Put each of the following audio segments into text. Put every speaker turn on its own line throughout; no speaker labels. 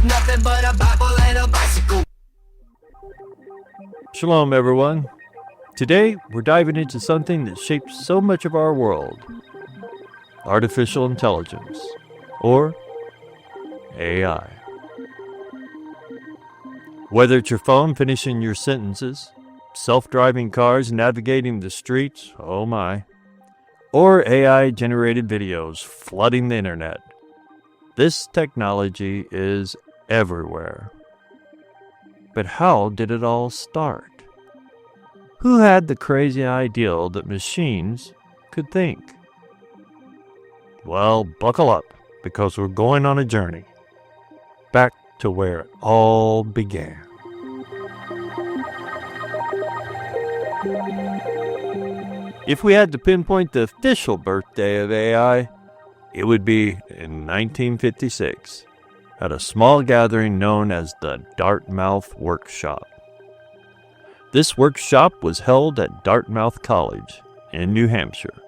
nothing but a Bible and a bicycle.
Shalom, everyone. Today, we're diving into something that shapes so much of our world. Artificial intelligence, or AI. Whether it's your phone finishing your sentences, self-driving cars navigating the streets, oh my, or AI-generated videos flooding the internet, this technology is everywhere. But how did it all start? Who had the crazy ideal that machines could think? Well, buckle up, because we're going on a journey back to where it all began. If we had to pinpoint the official birthday of AI, it would be in 1956, at a small gathering known as the Dartmouth Workshop. This workshop was held at Dartmouth College in New Hampshire,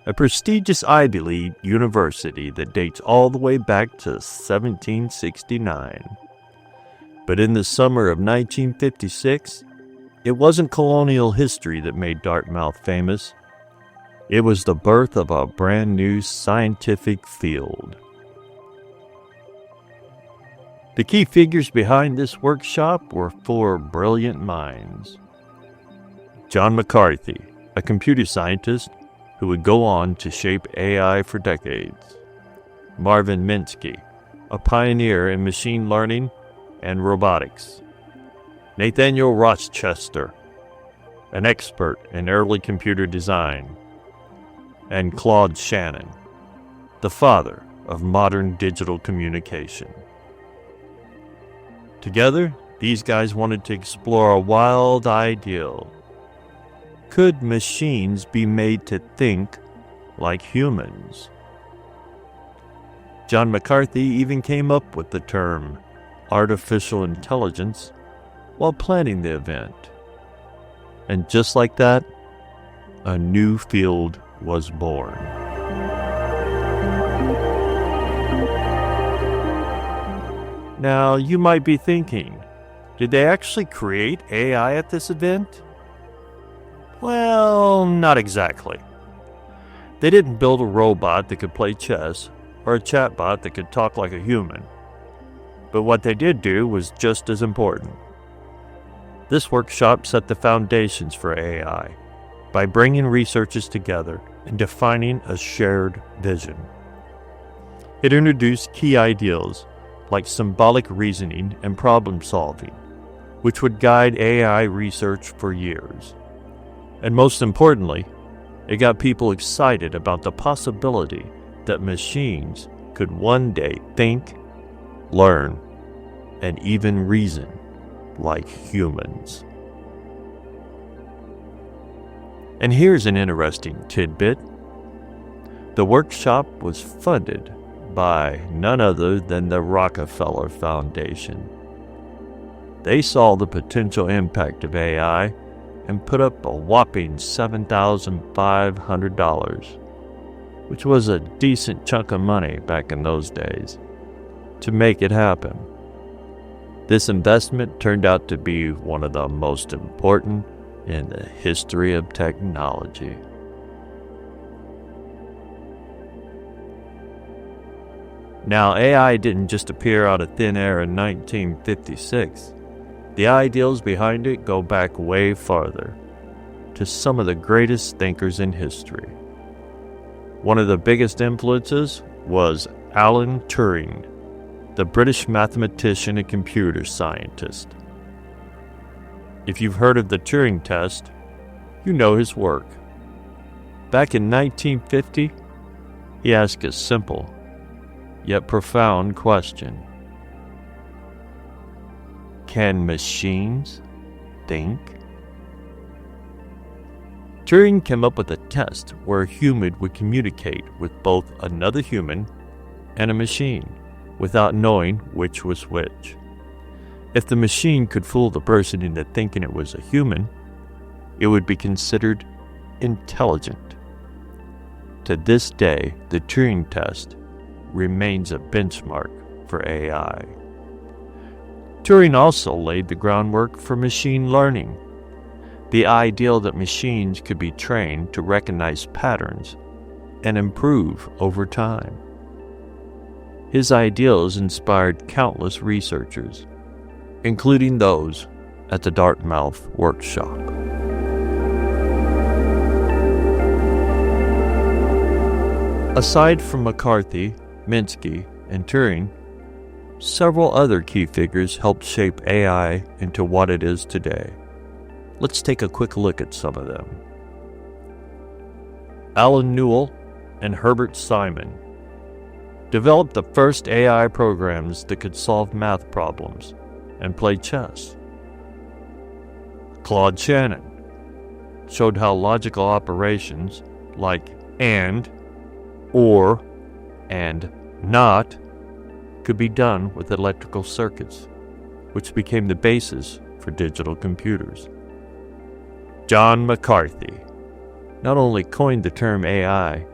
a prestigious Ivy League university that dates all the way back to 1769. But in the summer of 1956, it wasn't colonial history that made Dartmouth famous. It was the birth of a brand new scientific field. The key figures behind this workshop were four brilliant minds. John McCarthy, a computer scientist who would go on to shape AI for decades. Marvin Minsky, a pioneer in machine learning and robotics. Nathaniel Rochester, an expert in early computer design. And Claude Shannon, the father of modern digital communication. Together, these guys wanted to explore a wild ideal. Could machines be made to think like humans? John McCarthy even came up with the term artificial intelligence while planning the event. And just like that, a new field was born. Now, you might be thinking, did they actually create AI at this event? Well, not exactly. They didn't build a robot that could play chess or a chatbot that could talk like a human. But what they did do was just as important. This workshop set the foundations for AI by bringing researchers together and defining a shared vision. It introduced key ideals like symbolic reasoning and problem solving, which would guide AI research for years. And most importantly, it got people excited about the possibility that machines could one day think, learn, and even reason like humans. And here's an interesting tidbit. The workshop was funded by none other than the Rockefeller Foundation. They saw the potential impact of AI and put up a whopping $7,500, which was a decent chunk of money back in those days, to make it happen. This investment turned out to be one of the most important in the history of technology. Now, AI didn't just appear out of thin air in 1956. The ideals behind it go back way farther, to some of the greatest thinkers in history. One of the biggest influences was Alan Turing, the British mathematician and computer scientist. If you've heard of the Turing test, you know his work. Back in 1950, he asked a simple, yet profound question. Can machines think? Turing came up with a test where a human would communicate with both another human and a machine without knowing which was which. If the machine could fool the person into thinking it was a human, it would be considered intelligent. To this day, the Turing test remains a benchmark for AI. Turing also laid the groundwork for machine learning, the ideal that machines could be trained to recognize patterns and improve over time. His ideals inspired countless researchers, including those at the Dartmouth workshop. Aside from McCarthy, Minsky, and Turing, several other key figures helped shape AI into what it is today. Let's take a quick look at some of them. Alan Newell and Herbert Simon developed the first AI programs that could solve math problems and play chess. Claude Shannon showed how logical operations like and, or, and not could be done with electrical circuits, which became the basis for digital computers. John McCarthy not only coined the term AI,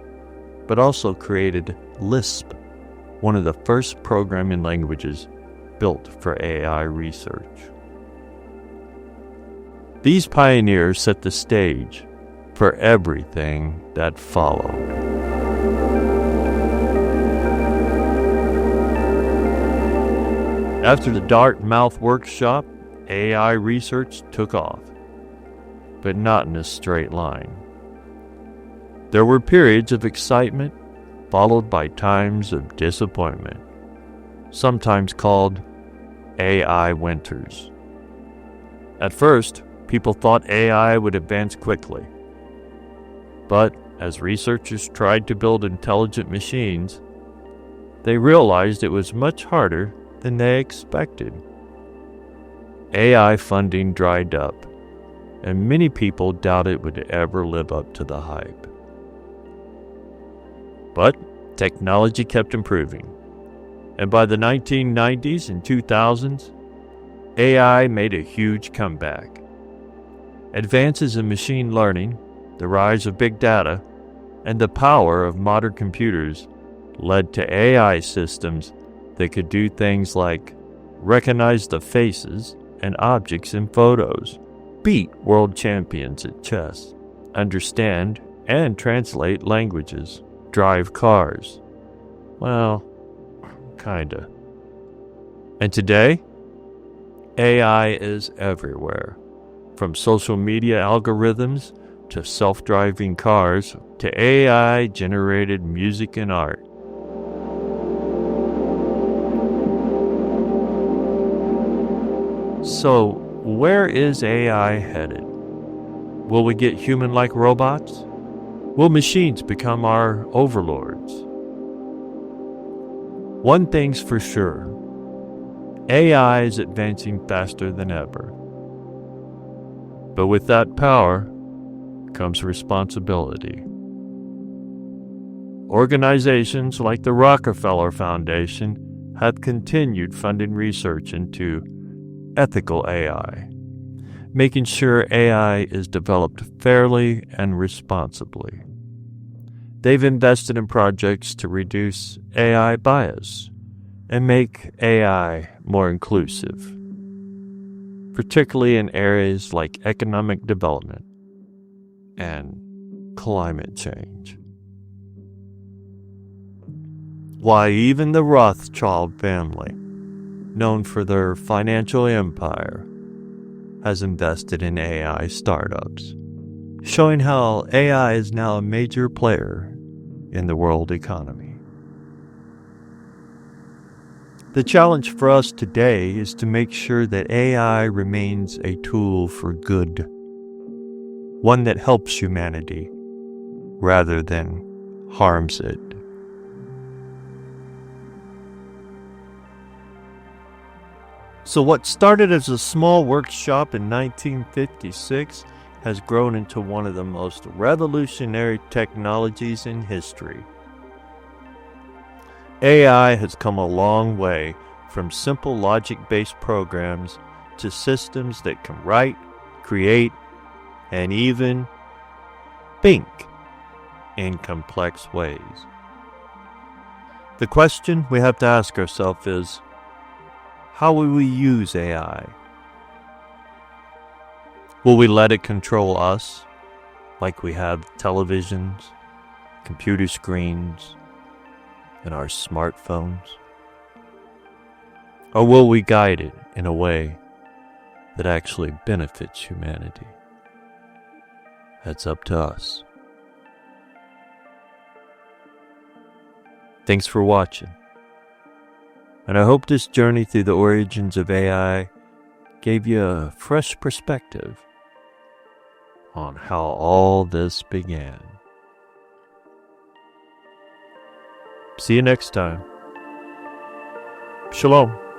but also created Lisp, one of the first programming languages built for AI research. These pioneers set the stage for everything that followed. After the Dartmouth workshop, AI research took off, but not in a straight line. There were periods of excitement followed by times of disappointment, sometimes called AI winters. At first, people thought AI would advance quickly. But as researchers tried to build intelligent machines, they realized it was much harder than they expected. AI funding dried up, and many people doubted it would ever live up to the hype. But technology kept improving, and by the 1990s and 2000s, AI made a huge comeback. Advances in machine learning, the rise of big data, and the power of modern computers led to AI systems that could do things like recognize the faces and objects in photos, beat world champions at chess, understand and translate languages, drive cars. Well, kinda. And today, AI is everywhere. From social media algorithms to self-driving cars to AI-generated music and art. So, where is AI headed? Will we get human-like robots? Will machines become our overlords? One thing's for sure. AI is advancing faster than ever. But with that power comes responsibility. Organizations like the Rockefeller Foundation have continued funding research into ethical AI, making sure AI is developed fairly and responsibly. They've invested in projects to reduce AI bias and make AI more inclusive, particularly in areas like economic development and climate change. Why, even the Rothschild family, known for their financial empire, has invested in AI startups, showing how AI is now a major player in the world economy. The challenge for us today is to make sure that AI remains a tool for good, one that helps humanity rather than harms it. So what started as a small workshop in 1956 has grown into one of the most revolutionary technologies in history. AI has come a long way from simple logic-based programs to systems that can write, create, and even think in complex ways. The question we have to ask ourselves is, How will we use AI? Will we let it control us, like we have televisions, computer screens, and our smartphones? Or will we guide it in a way that actually benefits humanity? That's up to us. Thanks for watching. And I hope this journey through the origins of AI gave you a fresh perspective on how all this began. See you next time. Shalom.